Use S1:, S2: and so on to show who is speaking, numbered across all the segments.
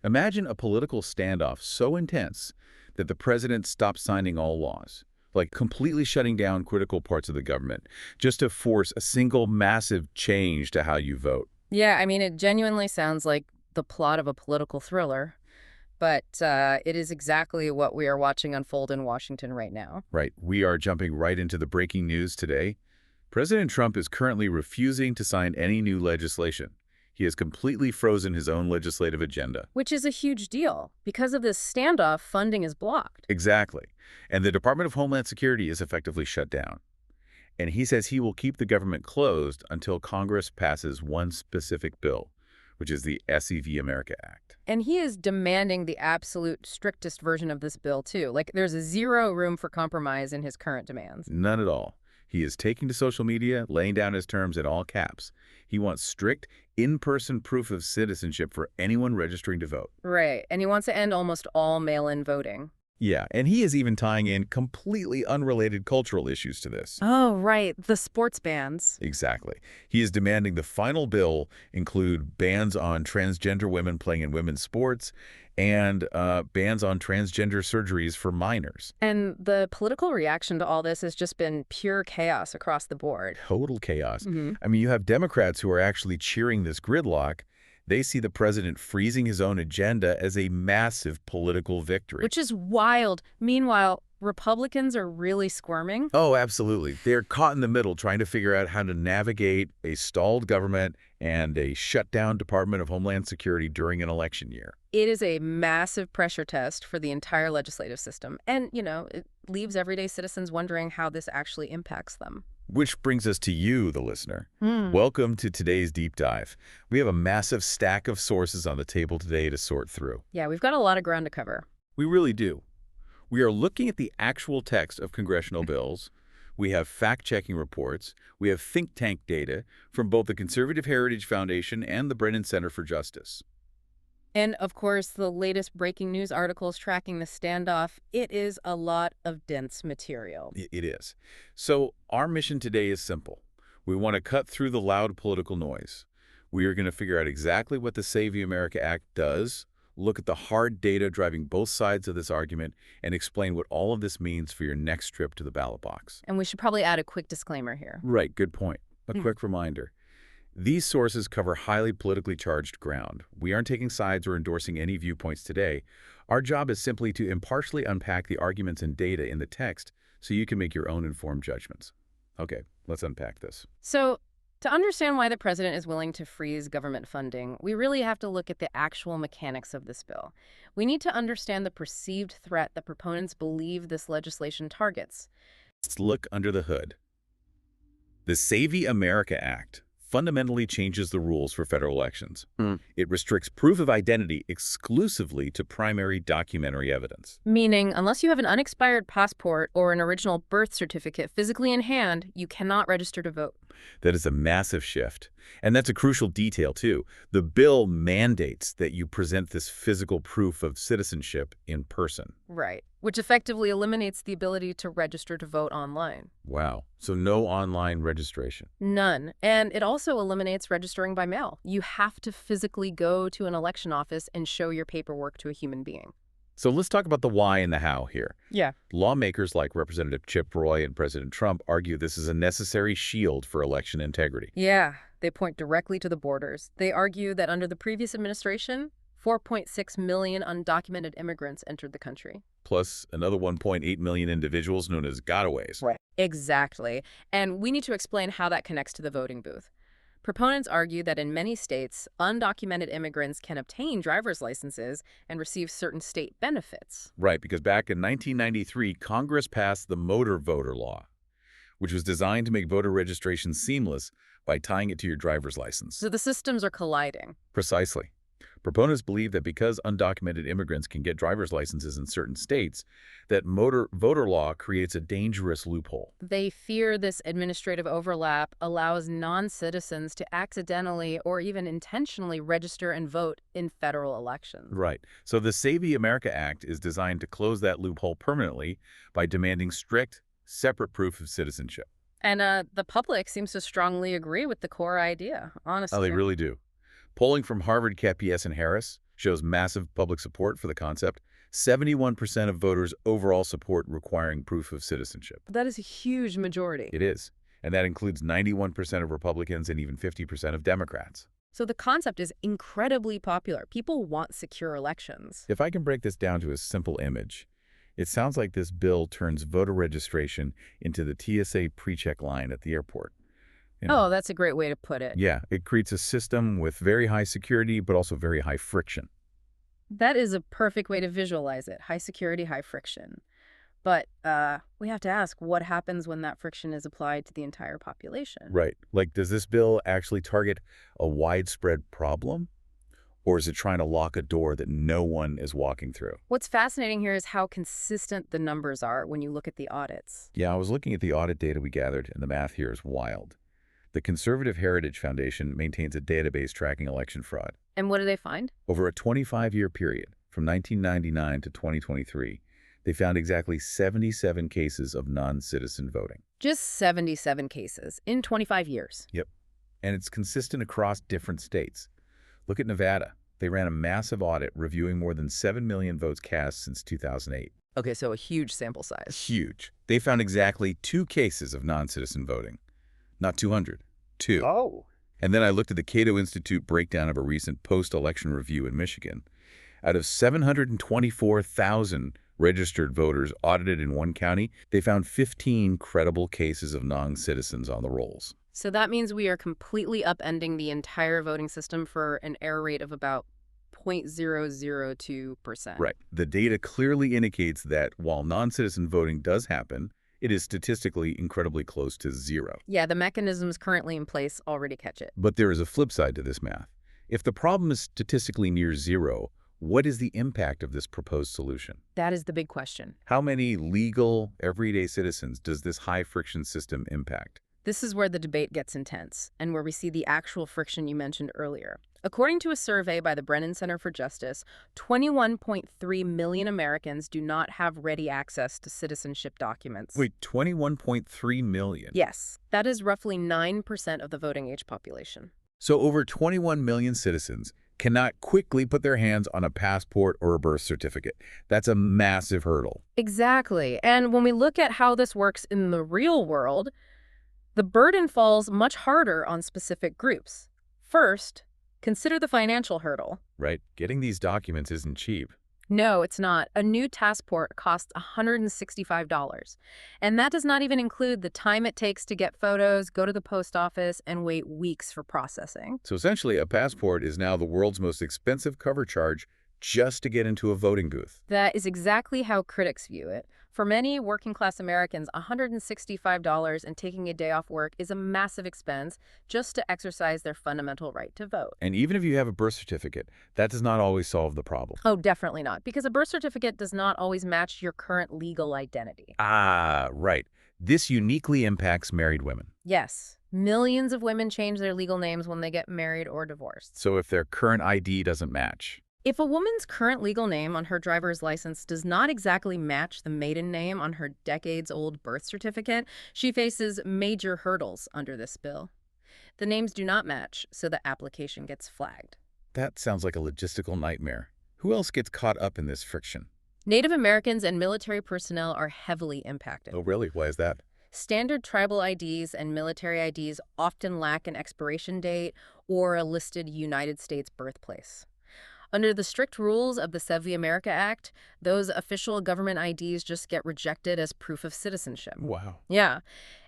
S1: Imagine a political standoff so intense that the president stops signing all laws, like completely shutting down critical parts of the government, just to force a single massive change to how you vote.
S2: Yeah, I mean, it genuinely sounds like the plot of a political thriller, but it is exactly what we are watching unfold in Washington right now.
S1: Right, we are jumping right into the breaking news today. President Trump is currently refusing to sign any new legislation. He has completely frozen his own legislative agenda.
S2: Which is a huge deal. Because of this standoff, funding is blocked.
S1: Exactly. And the Department of Homeland Security is effectively shut down. And he says he will keep the government closed until Congress passes one specific bill, which is the SEV America Act.
S2: And he is demanding the absolute strictest version of this bill, too. Like, there's zero room for compromise in his current demands.
S1: None at all. He is taking to social media, laying down his terms in all caps. He wants strict, in-person proof of citizenship for anyone registering to vote.
S2: Right, and he wants to end almost all mail-in voting.
S1: Yeah, and he is even tying in completely unrelated cultural issues to this.
S2: Oh, right, the sports bans.
S1: Exactly. He is demanding the final bill include bans on transgender women playing in women's sports and bans on transgender surgeries for minors.
S2: And the political reaction to all this has just been pure chaos across the board.
S1: Total chaos.
S2: Mm-hmm.
S1: I mean, you have Democrats who are actually cheering this gridlock. They see the president freezing his own agenda as a massive political victory.
S2: Which is wild. Meanwhile, Republicans are really squirming.
S1: Oh, absolutely. They're caught in the middle trying to figure out how to navigate a stalled government and a shutdown Department of Homeland Security during an election year.
S2: It is a massive pressure test for the entire legislative system. And, it leaves everyday citizens wondering how this actually impacts them.
S1: Which brings us to you, the listener. Welcome to today's deep dive. We have a massive stack of sources on the table today to sort through.
S2: Yeah, we've got a lot of ground to cover.
S1: We really do. We are looking at the actual text of congressional bills. We have fact-checking reports. We have think tank data from both the Conservative Heritage Foundation and the Brennan Center for Justice.
S2: And, of course, the latest breaking news articles tracking the standoff. It is a lot of dense material.
S1: It is. So our mission today is simple. We want to cut through the loud political noise. We are going to figure out exactly what the Save America Act does, look at the hard data driving both sides of this argument, and explain what all of this means for your next trip to the ballot box.
S2: And we should probably add a quick disclaimer here.
S1: Right, good point. A quick reminder. These sources cover highly politically charged ground. We aren't taking sides or endorsing any viewpoints today. Our job is simply to impartially unpack the arguments and data in the text so you can make your own informed judgments. Okay, let's unpack this.
S2: So, to understand why the president is willing to freeze government funding, we really have to look at the actual mechanics of this bill. We need to understand the perceived threat that proponents believe this legislation targets.
S1: Let's look under the hood. The Save America Act fundamentally changes the rules for federal elections. It restricts proof of identity exclusively to primary documentary evidence.
S2: Meaning, unless you have an unexpired passport or an original birth certificate physically in hand, you cannot register to vote.
S1: That is a massive shift. And that's a crucial detail, too. The bill mandates that you present this physical proof of citizenship in person.
S2: Right. Which effectively eliminates the ability to register to vote online.
S1: Wow. So no online registration.
S2: None. And it also eliminates registering by mail. You have to physically go to an election office and show your paperwork to a human being.
S1: So let's talk about the why and the how here.
S2: Yeah.
S1: Lawmakers like Representative Chip Roy and President Trump argue this is a necessary shield for election integrity.
S2: Yeah. They point directly to the borders. They argue that under the previous administration, 4.6 million undocumented immigrants entered the country.
S1: Plus another 1.8 million individuals known as gotaways.
S2: Right. Exactly. And we need to explain how that connects to the voting booth. Proponents argue that in many states, undocumented immigrants can obtain driver's licenses and receive certain state benefits.
S1: Right, because back in 1993, Congress passed the motor voter law, which was designed to make voter registration seamless by tying it to your driver's license.
S2: So the systems are colliding.
S1: Precisely. Proponents believe that because undocumented immigrants can get driver's licenses in certain states, that motor voter law creates a dangerous loophole.
S2: They fear this administrative overlap allows non-citizens to accidentally or even intentionally register and vote in federal elections.
S1: Right. So the Save America Act is designed to close that loophole permanently by demanding strict, separate proof of citizenship.
S2: And the public seems to strongly agree with the core idea, honestly.
S1: Oh, they really do. Polling from Harvard, KPS, and Harris shows massive public support for the concept. 71% of voters overall support requiring proof of citizenship.
S2: That is a huge majority.
S1: It is. And that includes 91% of Republicans and even 50% of Democrats.
S2: So the concept is incredibly popular. People want secure elections.
S1: If I can break this down to a simple image, it sounds like this bill turns voter registration into the TSA pre-check line at the airport.
S2: Oh, that's a great way to put it.
S1: Yeah, it creates a system with very high security, but also very high friction.
S2: That is a perfect way to visualize it. High security, high friction. But we have to ask, what happens when that friction is applied to the entire population?
S1: Right. Like, does this bill actually target a widespread problem? Or is it trying to lock a door that no one is walking through?
S2: What's fascinating here is how consistent the numbers are when you look at the audits.
S1: Yeah, I was looking at the audit data we gathered, and the math here is wild. The Conservative Heritage Foundation maintains a database tracking election fraud.
S2: And what do they find?
S1: Over a 25-year period, from 1999 to 2023, they found exactly 77 cases of non-citizen voting.
S2: Just 77 cases in 25 years.
S1: Yep. And it's consistent across different states. Look at Nevada. They ran a massive audit reviewing more than 7 million votes cast since 2008.
S2: Okay, so a huge sample size.
S1: Huge. They found exactly 2 cases of non-citizen voting. Not 200. 2.
S2: Oh.
S1: And then I looked at the Cato Institute breakdown of a recent post-election review in Michigan. Out of 724,000 registered voters audited in one county, they found 15 credible cases of non-citizens on the rolls.
S2: So that means we are completely upending the entire voting system for an error rate of about 0.002%.
S1: Right. The data clearly indicates that while non-citizen voting does happen, it is statistically incredibly close to 0.
S2: Yeah, the mechanisms currently in place already catch it.
S1: But there is a flip side to this math. If the problem is statistically near 0, what is the impact of this proposed solution?
S2: That is the big question.
S1: How many legal, everyday citizens does this high-friction system impact?
S2: This is where the debate gets intense, and where we see the actual friction you mentioned earlier. According to a survey by the Brennan Center for Justice, 21.3 million Americans do not have ready access to citizenship documents.
S1: Wait, 21.3 million?
S2: Yes, that is roughly 9% of the voting age population.
S1: So over 21 million citizens cannot quickly put their hands on a passport or a birth certificate. That's a massive hurdle.
S2: Exactly. And when we look at how this works in the real world, the burden falls much harder on specific groups. First, consider the financial hurdle.
S1: Right. Getting these documents isn't cheap.
S2: No, it's not. A new passport costs $165. And that does not even include the time it takes to get photos, go to the post office, and wait weeks for processing.
S1: So essentially, a passport is now the world's most expensive cover charge just to get into a voting booth.
S2: That is exactly how critics view it. For many working-class Americans, $165 and taking a day off work is a massive expense just to exercise their fundamental right to vote.
S1: And even if you have a birth certificate, that does not always solve the problem.
S2: Oh, definitely not, because a birth certificate does not always match your current legal identity.
S1: Ah, right. This uniquely impacts married women.
S2: Yes. Millions of women change their legal names when they get married or divorced.
S1: So if their current ID doesn't match.
S2: If a woman's current legal name on her driver's license does not exactly match the maiden name on her decades-old birth certificate, she faces major hurdles under this bill. The names do not match, so the application gets flagged.
S1: That sounds like a logistical nightmare. Who else gets caught up in this friction?
S2: Native Americans and military personnel are heavily impacted.
S1: Oh, really? Why is that?
S2: Standard tribal IDs and military IDs often lack an expiration date or a listed United States birthplace. Under the strict rules of the Save America Act, those official government IDs just get rejected as proof of citizenship.
S1: Wow.
S2: Yeah.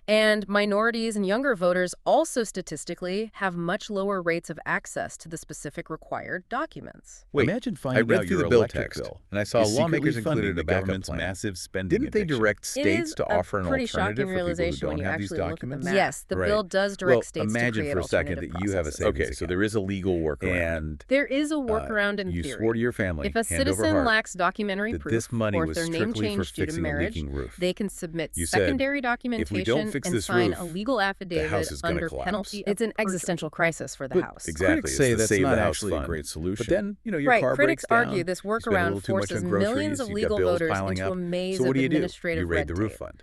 S2: And minorities and younger voters also statistically have much lower rates of access to the specific required documents.
S1: Wait,
S3: imagine
S1: I
S3: finding
S1: read
S3: out
S1: through
S3: your
S1: the bill
S3: electric
S1: text,
S3: bill
S1: and I saw
S3: is
S1: lawmakers
S3: secretly funding
S1: included
S3: the
S1: the
S3: backup
S1: government's
S3: plan.
S1: massive spending
S3: Didn't they
S1: addiction.
S3: direct
S2: It
S3: states
S2: is
S3: to offer an
S2: pretty
S3: alternative
S2: shocking
S3: for people who
S2: realization when
S3: don't
S2: you
S3: have these
S2: actually look at the
S3: documents?
S2: math. Yes, the
S1: Right.
S2: bill does direct
S1: Well,
S2: states to
S1: imagine
S2: create
S1: for a second
S2: alternative
S1: that you have a
S2: processes.
S1: savings
S3: Okay, so
S1: account.
S3: there is a legal workaround.
S1: And
S2: There is a workaround in
S1: you
S2: theory.
S1: swore to your family,
S2: If a
S1: hand over
S2: citizen
S1: heart,
S2: lacks documentary
S1: that
S2: proof,
S1: this money
S2: or if
S1: was
S2: their name
S1: strictly for
S2: changed due to
S1: fixing a
S2: marriage,
S1: leaking roof.
S2: they can submit
S1: You said,
S2: secondary
S1: "If we don't
S2: documentation
S1: fix
S2: and
S1: this
S2: sign
S1: roof,
S2: a legal affidavit
S1: house is gonna
S2: under
S1: collapse."
S2: penalty. It's an existential crisis for the
S3: But
S2: House.
S1: Exactly.
S3: Critics
S1: It's
S3: say
S1: the
S3: that's
S1: Save
S3: not
S1: the House
S3: actually a
S1: fund.
S3: great solution.
S1: But then, your
S2: Right,
S1: car
S2: critics
S1: breaks down,
S2: argue this
S1: you spend a little
S2: workaround
S1: too much
S2: forces
S1: on groceries,
S2: millions of
S1: you've got
S2: legal
S1: bills
S2: voters
S1: piling
S2: into
S1: up.
S2: a maze
S1: So what
S2: of
S1: do?
S2: administrative
S1: You raid
S2: red
S1: the roof
S2: tape.
S1: fund.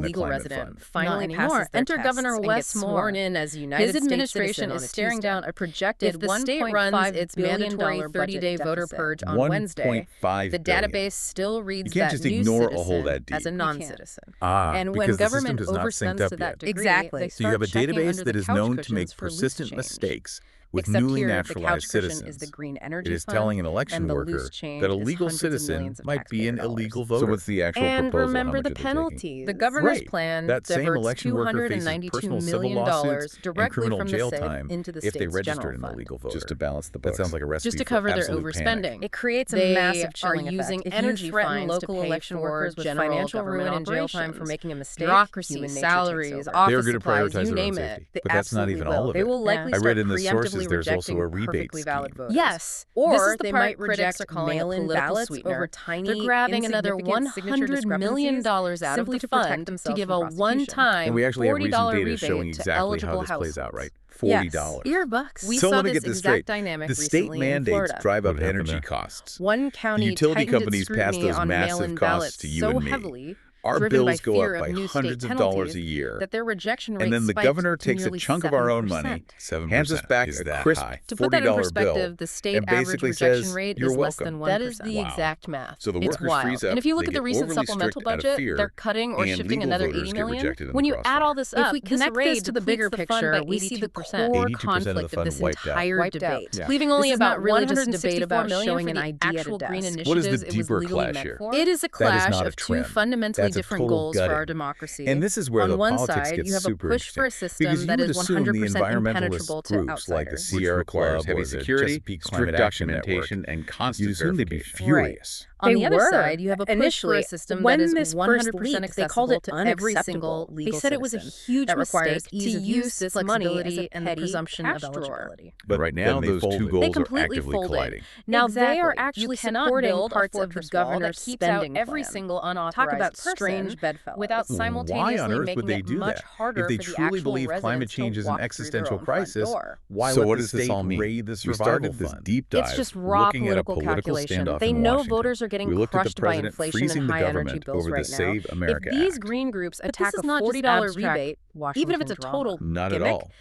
S1: the
S2: legal
S1: climate
S2: resident
S1: fund.
S2: finally
S3: Not
S2: passes
S3: anymore.
S2: their
S3: Enter
S2: tests
S3: Governor
S2: and
S3: Wes
S2: gets sworn in as United
S3: His
S2: States
S3: administration
S2: citizen
S3: is
S2: on a
S3: staring
S2: Tuesday.
S3: down a projected
S2: If the state runs
S3: $1.5
S2: its
S3: billion
S2: mandatory
S3: budget
S2: 30-day voter
S3: deficit.
S2: purge on Wednesday,
S1: 1.5
S2: the
S1: billion.
S2: database still
S1: You
S2: reads
S1: can't
S2: that
S1: just
S2: new
S1: ignore a
S2: citizen
S1: hole that
S2: as a
S1: deep.
S2: non-citizen.
S3: And when
S1: because the system
S3: government
S1: does not sync
S2: overspends
S1: up
S2: to
S1: yet.
S2: that degree,
S3: Exactly.
S2: they
S1: So you have a
S2: start checking
S1: database
S2: under
S1: that
S2: the
S1: is
S2: couch
S1: known to
S2: cushions
S1: make
S2: for loose
S1: persistent
S2: change.
S1: mistakes with
S2: Except
S1: newly
S2: here, the
S1: naturalized
S2: couch cushion
S1: citizens.
S2: is the green
S1: It
S2: energy
S1: is
S2: fund,
S1: telling an election
S2: and the
S1: worker
S2: loose change
S1: that a
S2: is
S1: legal
S2: hundreds of
S1: citizen
S2: millions of
S1: might be an
S2: taxpayer
S1: illegal
S2: dollars.
S1: voter.
S4: So what's the actual
S2: And
S4: proposal?
S2: remember
S4: How
S2: the
S4: much are they taking?
S2: penalties. The governor's
S1: Right.
S2: plan
S1: That same
S2: diverts
S1: election worker faces
S2: $292
S1: personal civil
S2: million
S1: lawsuits and
S2: directly
S1: criminal
S2: from
S1: jail
S2: the SID
S1: time
S2: into the
S1: if they
S2: state's
S1: registered
S2: general
S1: an
S2: fund.
S1: illegal voter.
S4: Just to balance the
S1: That
S4: books.
S1: sounds like a recipe
S2: Just to
S1: for
S2: cover their
S1: absolute panic.
S2: overspending.
S3: It creates a
S2: They
S3: massive
S2: are
S3: chilling
S2: using
S3: effect. If
S2: energy
S3: you threaten
S2: fines
S3: local
S2: to pay
S3: election
S2: for
S3: workers with
S2: general
S3: financial ruin
S2: government
S3: and jail time for
S2: operations.
S3: making a mistake,
S2: Bureaucracy,
S3: human nature
S2: salaries,
S3: takes over.
S2: office
S1: They're going to
S2: supplies,
S1: prioritize
S2: you
S1: their own
S2: name
S1: safety.
S2: it. They
S1: But that's not
S2: absolutely
S1: even
S2: will.
S1: all of
S2: They
S1: it.
S2: will likely
S1: I
S2: start
S1: read in the sources
S2: preemptively
S1: there's also
S2: rejecting
S1: a rebate
S2: perfectly valid
S1: scheme.
S2: voters.
S3: Yes.
S2: Or
S3: This is the
S2: they
S3: part
S2: might
S3: critics
S2: reject
S3: are calling a
S2: mail-in
S3: political
S2: ballots
S3: sweetener.
S2: over tiny,
S3: They're grabbing another
S2: insignificant signature
S3: $100 million
S2: discrepancies
S3: out of
S2: simply
S3: the
S2: to protect
S3: fund to
S2: themselves
S3: give
S2: from
S3: a
S2: prosecution.
S3: one-time
S1: And we actually have recent
S3: $40
S1: data
S3: rebate
S1: showing
S3: to
S1: exactly how
S3: eligible
S1: this plays out,
S3: households.
S1: right?
S3: Yes.
S1: $40.
S3: Earbucks.
S2: We
S1: So
S2: saw
S1: let me
S2: this
S1: get this
S2: exact
S1: straight.
S2: dynamic
S1: The state
S2: recently in
S1: mandates
S2: Florida.
S1: drive up
S4: What happened
S1: energy
S4: there?
S1: costs.
S2: One county
S1: utility
S2: tightened its
S1: companies pass
S2: scrutiny
S1: those
S2: on
S1: massive
S2: mail-in
S1: costs
S2: ballots
S1: to you
S2: so
S1: and me.
S2: heavily
S1: Our
S2: driven by
S1: bills go
S2: fear
S1: up
S2: of
S1: by
S2: new state
S1: hundreds of dollars
S2: penalties,
S1: a year.
S2: that their rejection rate
S1: And then the
S2: spiked
S1: governor
S2: to
S1: takes a
S2: nearly
S1: chunk of our own
S2: 7%.
S1: money,
S4: 7%
S1: hands us back
S4: is
S1: a
S4: that
S1: crisp
S4: high.
S2: To put that in
S1: $40
S2: perspective,
S1: bill,
S2: the state
S1: and
S2: average
S1: basically
S2: rejection
S1: says,
S2: rate
S1: "You're
S2: is less
S1: welcome."
S2: than 1%.
S3: That is the
S1: Wow.
S3: exact math.
S1: So the
S2: It's
S1: workers
S2: wild.
S1: freeze up,
S2: And if you look
S1: they
S2: at the
S1: get
S2: recent
S1: overly
S2: supplemental
S1: strict out of
S2: budget,
S1: fear,
S2: they're cutting or
S1: and
S2: shifting
S1: legal
S2: another
S1: voters
S2: 80
S1: get
S2: million.
S1: rejected in
S2: When
S1: the
S2: you
S1: process.
S2: add all this
S3: If
S2: up,
S3: we
S2: this
S3: connect
S2: raid
S3: this to the
S2: depletes
S3: bigger
S2: the fund
S3: picture,
S2: by
S3: we see the
S2: 82%.
S3: core
S4: 80% of the
S3: conflict of
S4: fund
S3: this
S4: wiped out.
S3: entire
S2: Wiped out.
S3: debate.
S4: Yeah.
S2: Leaving only
S3: This is
S2: about
S3: not really just a
S2: 164
S3: debate about
S2: million
S3: showing
S2: for
S3: an
S2: the
S3: idea to
S2: actual green
S3: desk.
S2: initiatives
S1: What is the
S2: it was
S1: deeper
S2: legally
S1: clash
S2: meant
S1: here?
S2: for.
S3: It is a
S1: That is
S3: clash
S1: not a
S3: of two
S1: trim.
S3: fundamentally
S1: That's a
S3: different
S1: total
S3: goals for
S1: gutting.
S3: our democracy.
S1: And this is where
S3: On
S1: the
S3: one
S1: politics
S3: side,
S1: gets
S3: you have a
S1: super
S3: push for a
S1: interesting.
S3: system
S1: Because you
S3: that
S1: would
S3: is
S1: assume the
S3: 100%
S1: environmentalist
S3: impenetrable to
S1: groups like the
S3: outsiders.
S1: Sierra Club
S4: heavy
S1: or the
S4: security,
S1: Chesapeake
S4: strict
S1: Climate Action
S4: documentation,
S1: Network,
S4: and constant
S1: you'd assume they'd be
S4: verification.
S1: furious.
S3: On
S2: They
S3: the other
S2: were.
S3: side, you have a push
S2: Initially,
S3: for a system
S2: when
S3: that is
S2: this
S3: 100%
S2: first leaked,
S3: accessible
S2: they called it
S3: to every single
S2: unacceptable.
S3: legal
S2: They said it was a
S3: citizen.
S2: huge
S3: that requires
S2: mistake
S3: ease
S2: to
S3: of
S2: use
S3: use,
S2: this money as a
S3: flexibility, and the
S2: petty
S3: presumption of
S2: cash drawer.
S3: eligibility.
S1: But right now,
S4: then they
S1: those two
S4: folded.
S1: goals
S2: They
S1: are
S2: completely
S1: actively
S2: folded.
S1: colliding.
S2: Now
S3: Exactly.
S2: they are
S3: You
S2: actually
S3: cannot
S2: supporting
S3: build
S2: parts
S3: a
S2: of the
S3: fortress wall
S2: governor's
S3: that keeps
S2: spending
S3: out every
S2: plan.
S3: single unauthorized
S2: Talk about
S3: person
S2: strange bedfellows.
S3: without
S1: Why
S3: simultaneously
S1: on earth would
S3: making
S1: they
S3: it
S1: do
S3: much
S1: that?
S3: harder
S1: If they
S3: for the
S1: truly
S3: actual
S1: believe climate
S3: residents
S1: change
S3: to
S1: is an
S3: walk through their
S1: existential
S3: own front
S1: crisis,
S3: door.
S1: why
S4: So
S1: let
S4: what
S1: the
S4: does this
S1: state
S4: all mean?
S1: raid the
S4: We
S1: survival
S4: started this
S1: fund?
S4: deep dive
S2: It's just raw
S1: looking at a
S2: political
S1: political
S2: calculation.
S1: standoff
S2: They
S1: in
S2: know
S1: Washington.
S2: voters are getting
S1: We looked at the
S2: crushed by
S1: president
S2: inflation
S1: freezing
S2: and
S1: the
S2: high energy
S1: government
S2: bills
S1: over the
S2: right now.
S1: Save America
S2: If these
S1: Act.
S2: green groups
S3: But
S2: attack
S3: this is
S2: a
S3: not just
S2: $40
S3: abstract
S2: rebate,
S3: Washington
S2: even if it's a
S3: drama.
S2: total
S1: Not
S2: gimmick,
S1: at all.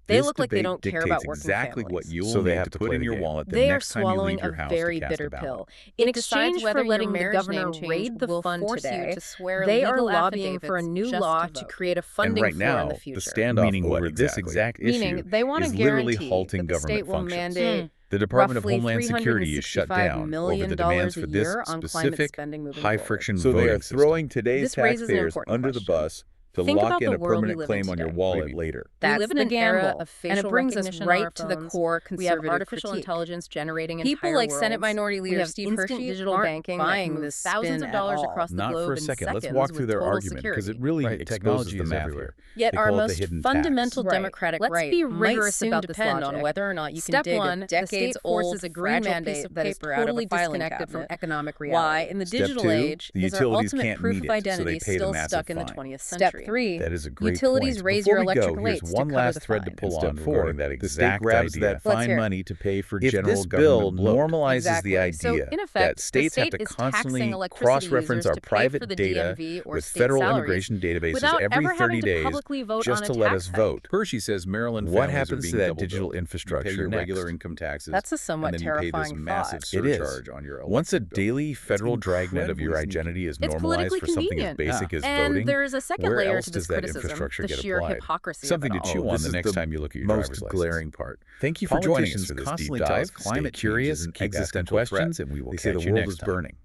S2: they
S1: This
S2: look like they
S1: debate
S2: don't care
S1: dictates
S2: about working
S1: exactly
S2: families.
S1: what you
S4: So
S1: will
S4: they
S1: need
S4: have
S1: to
S4: to
S1: put
S4: play
S1: in
S4: the
S1: your
S4: game.
S1: wallet the
S2: They are
S1: next time you
S2: swallowing
S1: leave your
S2: a
S1: house
S2: very
S1: to cast
S2: bitter
S1: a ballot.
S2: pill.
S3: In
S2: It
S3: exchange
S2: decides
S3: for
S2: whether
S3: letting
S2: your
S3: the
S2: marriage
S3: governor
S2: name change
S3: raid the
S2: will
S3: fund
S2: force
S3: today,
S2: you to swear
S3: they are
S2: legal
S3: lobbying for a
S2: affidavits
S3: new
S2: just
S3: law
S2: to
S3: to
S2: vote.
S3: create a
S1: And
S3: funding
S1: right
S3: floor in
S1: now,
S3: the
S1: the
S3: future.
S1: standoff
S4: Meaning what
S1: over this
S4: exactly?
S1: exact issue
S2: Meaning they want
S1: is
S2: to
S1: literally
S2: guarantee
S1: halting
S2: that the state
S1: government
S2: will
S1: functions.
S2: mandate
S1: The Department of
S2: roughly
S1: Homeland Security is shut
S2: $365
S1: down over
S2: million
S1: the demands
S2: a
S1: for this
S2: year on climate
S1: specific
S2: spending moving
S1: high-friction
S4: So they
S1: voting
S4: are
S1: system.
S4: throwing today's
S2: This raises an
S4: taxpayers
S2: important
S4: under the
S2: question.
S4: bus to
S2: Think
S4: lock
S2: about
S4: in
S2: the
S4: a
S2: world we
S4: permanent
S2: live in
S4: claim on your
S2: today.
S4: wallet
S1: What do you mean?
S4: later.
S2: We
S3: That's
S2: live in
S3: the
S2: an era
S3: gamble,
S2: of facial
S3: and it brings us
S2: recognition on our
S3: right to the
S2: phones.
S3: core
S2: We have
S3: conservative
S2: artificial
S3: critique.
S2: intelligence generating
S3: People
S2: entire
S3: like Senate
S2: worlds.
S3: Minority
S2: We
S3: Leader
S2: have
S3: Steve
S2: instant
S3: Hershey
S2: digital
S3: aren't
S2: banking
S3: buying
S2: that can
S3: this
S2: move thousands
S3: spin
S2: of dollars
S3: at all.
S2: across the
S1: Not
S2: globe
S1: for a
S2: in
S1: second. Let's
S2: seconds
S1: walk
S2: with
S1: through their
S2: total
S1: argument because it
S2: security.
S1: really
S4: Right,
S1: exposes
S4: technology
S1: the
S4: is
S1: math
S4: everywhere.
S1: here.
S3: Yet
S1: They
S3: our
S1: call it the
S3: most
S1: hidden
S3: fundamental
S1: tax.
S3: democratic
S2: Let's
S3: right
S2: be
S3: might
S2: rigorous
S3: soon
S2: about this
S3: depend
S2: logic.
S3: on whether or not you can
S2: Step
S3: dig
S2: one,
S3: a
S2: the state
S3: decades-old
S2: forces a green
S3: fragile piece
S2: mandate
S3: of
S2: that is
S3: paper out of a
S2: totally
S3: filing
S2: disconnected from
S3: cabinet.
S2: economic
S3: Why,
S2: reality.
S3: in the
S1: Step
S3: digital
S1: two,
S3: age,
S1: the
S3: is our
S1: utilities
S3: ultimate
S1: can't
S3: proof
S1: meet
S3: of
S1: it, so they
S3: identity
S1: pay the
S3: still
S1: massive
S3: stuck in the
S1: fine.
S3: 20th
S2: Step
S3: century?
S2: three,
S1: That is a great
S3: Utilities
S1: point.
S3: raise
S1: Before
S3: your
S1: we
S3: electric
S1: go,
S3: rates
S1: here's
S3: to
S1: one
S3: cover
S1: last
S3: the
S1: thread to
S3: fine.
S1: pull
S4: And step
S1: on
S4: four,
S1: regarding that
S4: the state
S1: exact
S4: grabs
S1: idea.
S4: that
S2: Let's
S4: fine
S2: hear it.
S4: money to pay for
S1: If
S4: general
S1: this bill
S4: government bloat.
S1: normalizes
S2: Exactly.
S1: the idea
S2: So, in effect,
S1: that
S2: the
S1: states have
S2: state
S1: to
S2: is taxing
S1: constantly
S2: electricity
S1: cross-reference
S2: users
S1: our
S2: to pay for
S1: private
S2: the
S1: data
S2: DMV or
S1: with
S2: state
S1: federal
S2: salaries
S1: immigration databases
S2: without
S1: every
S2: ever
S1: 30
S2: having to
S1: days
S2: publicly vote
S1: just
S2: on
S1: to
S2: a
S1: let
S2: tax
S1: us
S2: hike.
S1: vote. Hershey says Maryland
S4: What
S1: families
S4: happens
S1: are being
S4: to that
S1: double
S4: digital
S1: billed.
S4: infrastructure
S1: You pay your
S4: next?
S1: regular income taxes,
S2: That's a somewhat
S1: and then you pay this
S2: terrifying
S1: massive
S2: thought.
S4: It is.
S1: surcharge on your
S4: Once a
S1: electric bill.
S4: daily federal dragnet of your
S1: incredibly
S4: identity is
S2: It's
S4: normalized
S2: politically
S4: for something as
S2: convenient.
S4: basic as
S2: And
S4: voting,
S2: there's a second
S4: where
S2: layer
S4: else
S2: to
S4: does
S2: this
S4: that
S2: criticism,
S4: infrastructure
S2: the
S4: get
S2: sheer
S4: applied?
S2: hypocrisy
S1: Something
S2: of
S1: to
S2: it all.
S1: chew on
S4: this
S1: the
S4: is
S1: next
S4: the
S1: time you look at your
S4: most
S1: driver's license.
S4: glaring part. Thank you for joining us
S1: Politicians
S4: for this
S1: constantly
S4: deep
S1: tell
S4: dive.
S1: us climate
S4: Stay curious,
S1: changes an
S4: keep asking
S1: existential threat.
S4: questions, and we will
S1: They say
S4: catch
S1: the
S4: you
S1: world
S4: next
S1: is
S4: time.
S1: burning.